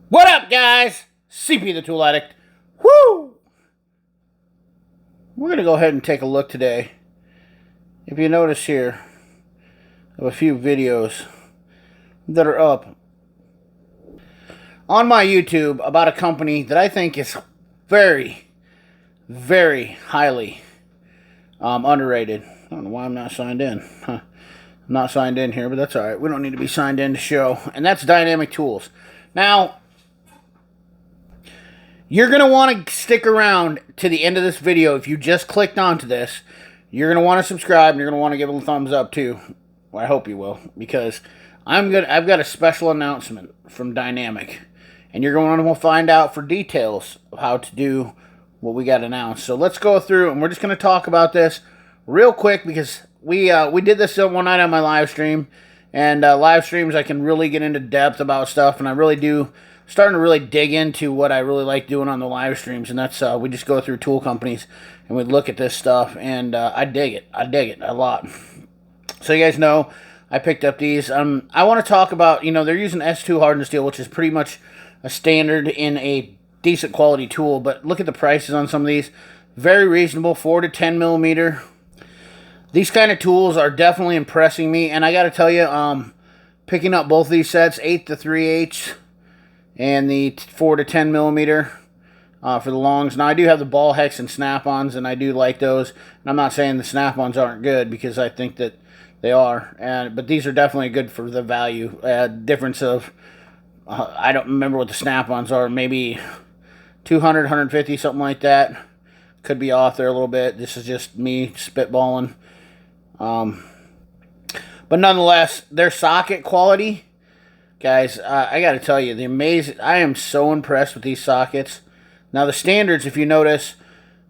What up, guys? CP the Tool Addict. Woo! We're going to go ahead and take a look today. If you notice here, of a few videos that are up on my YouTube about a company that I think is very, very highly underrated. I don't know why I'm not signed in. I'm not signed in here, but that's alright. We don't need to be signed in to show. And that's Dynamic Tools. Now, you're going to want to stick around to the end of this video. If you just clicked onto this, you're going to want to subscribe and you're going to want to give it a thumbs up too. Well, I hope you will, because I've got a special announcement from Dynamic, and you're going to find out for details of how to do what we got announced. So let's go through, and we're just going to talk about this real quick, because we did this one night on my live stream, and live streams I can really get into depth about stuff, and I really do starting to really dig into what I really like doing on the live streams, and that's we just go through tool companies and we look at this stuff, and I dig it a lot. So you guys know I picked up these. I want to talk about, they're using S2 hardened steel, which is pretty much a standard in a decent quality tool, but look at the prices on some of these. Very reasonable, 4 to 10 millimeter. These kind of tools are definitely impressing me, and I got to tell you, picking up both of these sets, 8 to 3/8 and the 4 to 10 millimeter for the longs. Now, I do have the ball hex and snap-ons, and I do like those. And I'm not saying the snap-ons aren't good, because I think that they are. But these are definitely good for the value. Difference of, I don't remember what the snap-ons are, maybe 200, 150, something like that. Could be off there a little bit. This is just me spitballing. But nonetheless, their socket quality, guys, I got to tell you, I am so impressed with these sockets. Now, the standards, if you notice,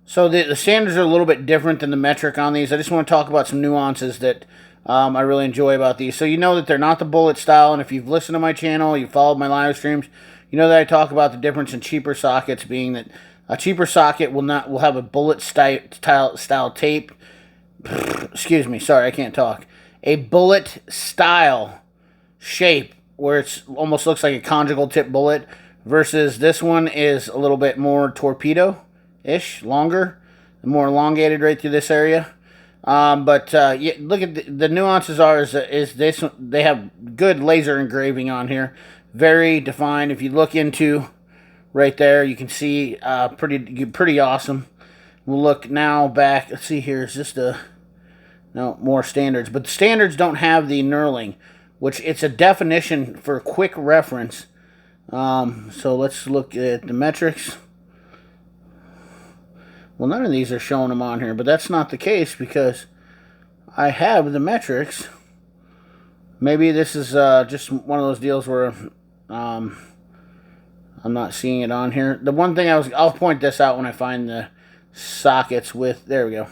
so the standards are a little bit different than the metric on these. I just want to talk about some nuances that I really enjoy about these. So you know that they're not the bullet style, and if you've listened to my channel, you've followed my live streams, you know that I talk about the difference in cheaper sockets, being that a cheaper socket will have a bullet style tape. Excuse me, sorry, I can't talk. A bullet style shape, where it almost looks like a conjugal tip bullet, versus this one is a little bit more torpedo-ish, longer, more elongated right through this area. Yeah, look at the nuances is this, they have good laser engraving on here, very defined. If you look into right there, you can see pretty awesome. We'll look now back. Let's see here. Is this no more standards? But the standards don't have the knurling, which it's a definition for quick reference. So let's look at the metrics. Well, none of these are showing them on here, but that's not the case, because I have the metrics. Maybe this is just one of those deals where I'm not seeing it on here. The one thing I'll point this out when I find the sockets with, there we go.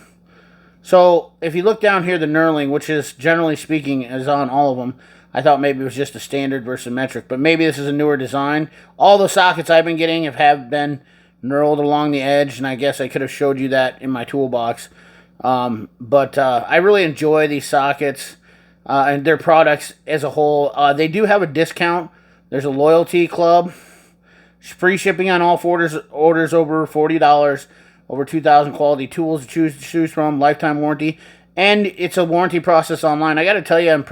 So if you look down here, the knurling, which is generally speaking is on all of them. I thought maybe it was just a standard versus metric, but maybe this is a newer design. All the sockets I've been getting have been knurled along the edge, and I guess I could have showed you that in my toolbox. But I really enjoy these sockets and their products as a whole. They do have a discount. There's a loyalty club. Free shipping on all orders over $40. Over 2,000 quality tools to choose from. Lifetime warranty. And it's a warranty process online. I got to tell you, I'm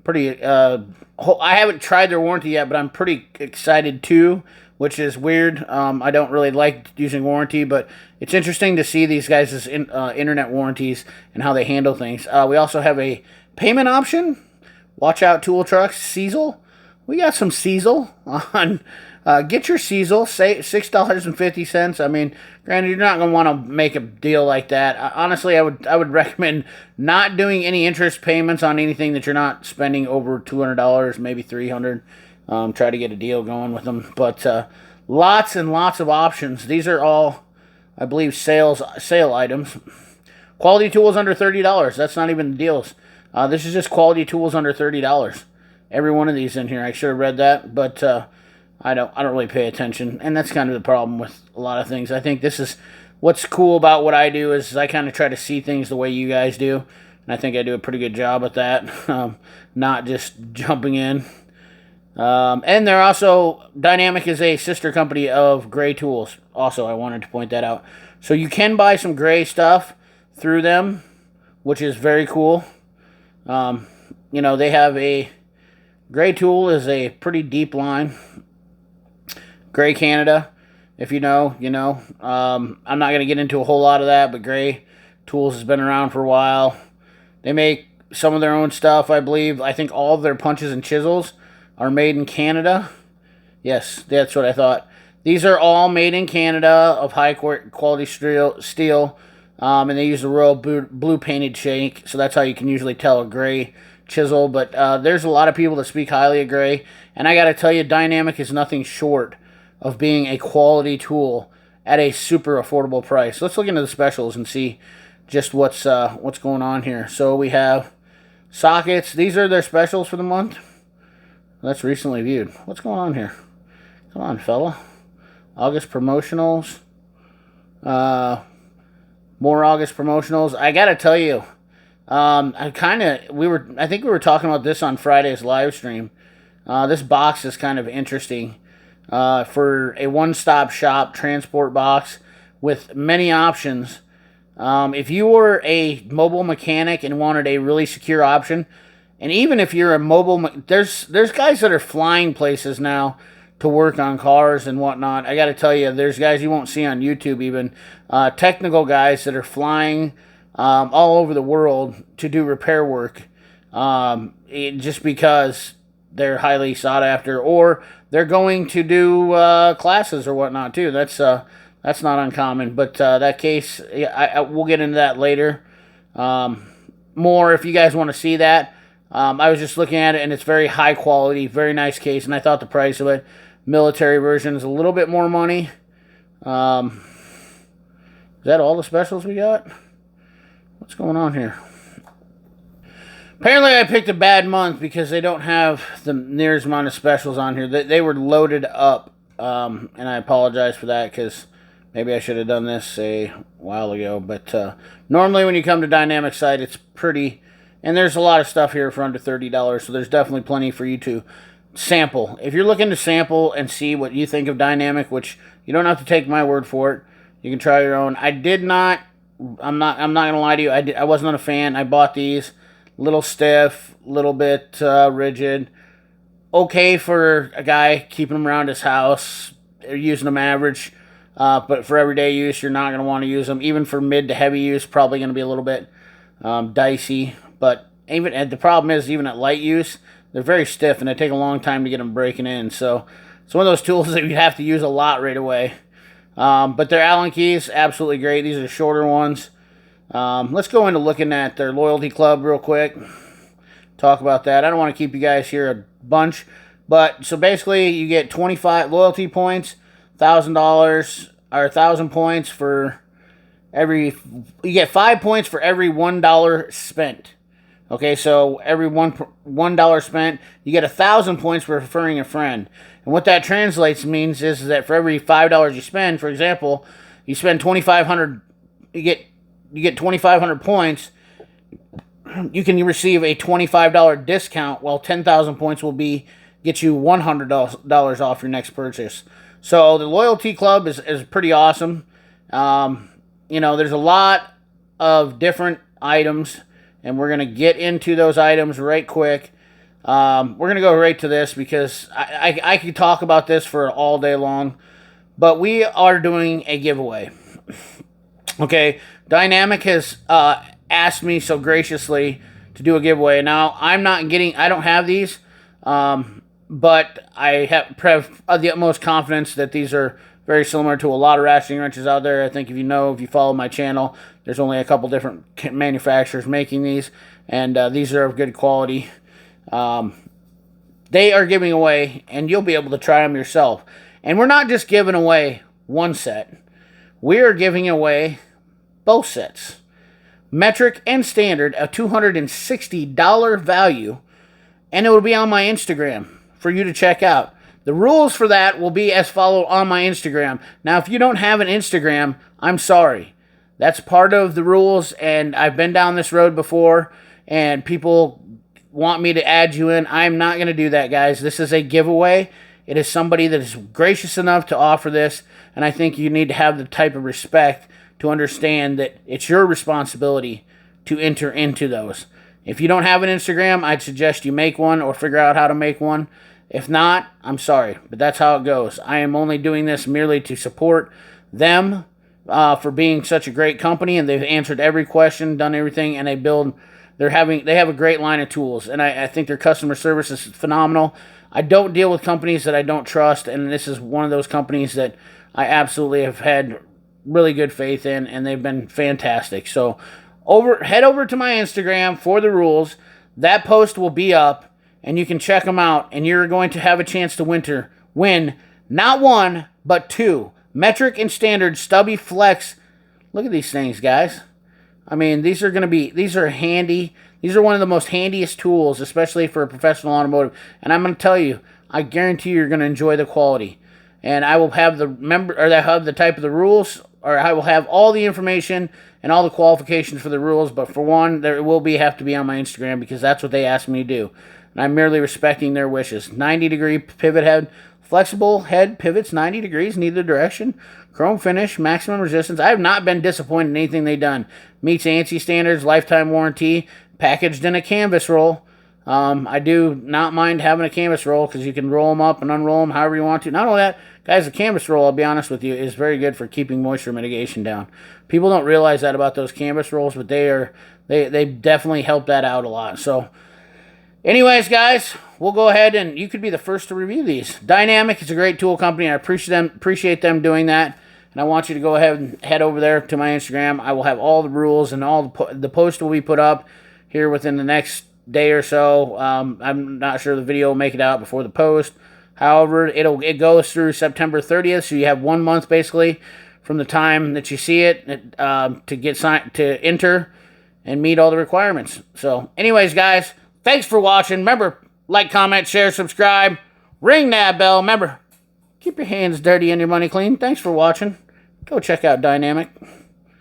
I haven't tried their warranty yet, but I'm pretty excited too, which is weird. I don't really like using warranty, but it's interesting to see these guys' internet warranties and how they handle things. We also have a payment option. Watch out, Tool Trucks. Cecil. We got some Cecil on. Get your Cecil, say $6.50. I mean, granted, you're not going to want to make a deal like that. Honestly, I would recommend not doing any interest payments on anything that you're not spending over $200, maybe $300. Try to get a deal going with them. But lots and lots of options. These are all, I believe, sale items. Quality tools under $30. That's not even the deals. This is just quality tools under $30. Every one of these in here. I should have read that, but I don't really pay attention, and that's kind of the problem with a lot of things. I think this is what's cool about what I do, is I kind of try to see things the way you guys do, and I think I do a pretty good job at that. Not just jumping in And they're also, Dynamic is a sister company of Gray Tools. Also, I wanted to point that out. So you can buy some Gray stuff through them, which is very cool. They have a, Gray Tool is a pretty deep line. Gray Canada, if you know, you know. I'm not going to get into a whole lot of that, but Gray Tools has been around for a while. They make some of their own stuff, I believe. I think all of their punches and chisels are made in Canada. Yes, that's what I thought. These are all made in Canada of high quality steel, and they use a royal blue painted shank, so that's how you can usually tell a Gray chisel. But there's a lot of people that speak highly of Gray, and I got to tell you, Dynamic is nothing short of being a quality tool at a super affordable price. Let's look into the specials and see just what's going on here. So we have sockets. These are their specials for the month. That's recently viewed. What's going on here? Come on, fella. August promotionals. More August promotionals. I gotta tell you, I think we were talking about this on Friday's live stream. This box is kind of interesting. For a one-stop shop transport box with many options. If you were a mobile mechanic and wanted a really secure option, and even if you're a there's guys that are flying places now to work on cars and whatnot. I got to tell you, there's guys you won't see on YouTube even, technical guys that are flying all over the world to do repair work, just because they're highly sought after, or they're going to do classes or whatnot too. That's not uncommon. But that case, we'll get into that later. More if you guys want to see that. I was just looking at it, and it's very high quality, very nice case, and I thought the price of it, military version, is a little bit more money. Is that all the specials we got? What's going on here? Apparently I picked a bad month because they don't have the nearest amount of specials on here. They were loaded up, and I apologize for that because maybe I should have done this a while ago. But normally when you come to Dynamic site, it's pretty, and there's a lot of stuff here for under $30, so there's definitely plenty for you to sample. If you're looking to sample and see what you think of Dynamic, which you don't have to take my word for it, you can try your own. I'm not gonna lie to you. I wasn't a fan. I bought these. Little stiff, little bit rigid. Okay for a guy keeping them around his house, using them average. But for everyday use, you're not going to want to use them. Even for mid to heavy use, probably going to be a little bit dicey. But even the problem is, even at light use, they're very stiff, and they take a long time to get them breaking in. So it's one of those tools that you have to use a lot right away. But their Allen keys, absolutely great. These are shorter ones. Let's go into looking at their loyalty club real quick. Talk about that. I don't want to keep you guys here a bunch, but so basically you get 25 loyalty points, $1,000 or 1,000 points for every. You get 5 points for every $1 spent. Okay, so every $1 spent, you get 1,000 points for referring a friend. And what that translates means is that for every $5 you spend, for example, you spend 2,500, you get 2,500 points, you can receive a $25 discount, while 10,000 points will get you $100 off your next purchase. So the loyalty club is pretty awesome. There's a lot of different items, and we're going to get into those items right quick. We're going to go right to this because I could talk about this for all day long, but we are doing a giveaway. Okay, Dynamic has asked me so graciously to do a giveaway. Now, I don't have these, but I have the utmost confidence that these are very similar to a lot of ratcheting wrenches out there. I think if you follow my channel, there's only a couple different manufacturers making these, and these are of good quality. They are giving away, and you'll be able to try them yourself. And we're not just giving away one set. We are giving away both sets. Metric and standard, a $260 value, and it will be on my Instagram for you to check out. The rules for that will be as follow on my Instagram. Now, if you don't have an Instagram, I'm sorry. That's part of the rules, and I've been down this road before, and people want me to add you in, I'm not going to do that, guys. This is a giveaway. It is somebody that is gracious enough to offer this, and I think you need to have the type of respect to understand that it's your responsibility to enter into those. If you don't have an Instagram, I'd suggest you make one or figure out how to make one. If not, I'm sorry, but that's how it goes. I am only doing this merely to support them for being such a great company, and they've answered every question, done everything, and they have a great line of tools, and I think their customer service is phenomenal. I don't deal with companies that I don't trust, and this is one of those companies that I absolutely have had really good faith in, and they've been fantastic. So head over to my Instagram for the rules. That post will be up, and you can check them out, and you're going to have a chance to win not one, but two metric and standard stubby flex. Look at these things, guys. I mean, these are handy. These are one of the most handiest tools, especially for a professional automotive. And I'm going to tell you, I guarantee you're going to enjoy the quality. And I will have the type of the rules, or I will have all the information and all the qualifications for the rules. But for one, there will have to be on my Instagram, because that's what they asked me to do. And I'm merely respecting their wishes. 90-degree pivot head, flexible head pivots 90 degrees in either direction. Chrome finish, maximum resistance. I have not been disappointed in anything they've done. Meets ANSI standards, lifetime warranty, packaged in a canvas roll. I do not mind having a canvas roll, because you can roll them up and unroll them however you want to. Not only that, guys, the canvas roll, I'll be honest with you, is very good for keeping moisture mitigation down. People don't realize that about those canvas rolls, but they definitely help that out a lot. So, anyways, guys, we'll go ahead and you could be the first to review these. Dynamic is a great tool company. I appreciate them doing that. And I want you to go ahead and head over there to my Instagram. I will have all the rules, and all the post will be put up here within the next day or so. I'm not sure the video will make it out before the post. However, it goes through September 30th, so you have 1 month basically from the time that you see it to enter and meet all the requirements. So, anyways, guys, thanks for watching. Remember, like, comment, share, subscribe, ring that bell. Remember, keep your hands dirty and your money clean. Thanks for watching. Go check out Dynamic.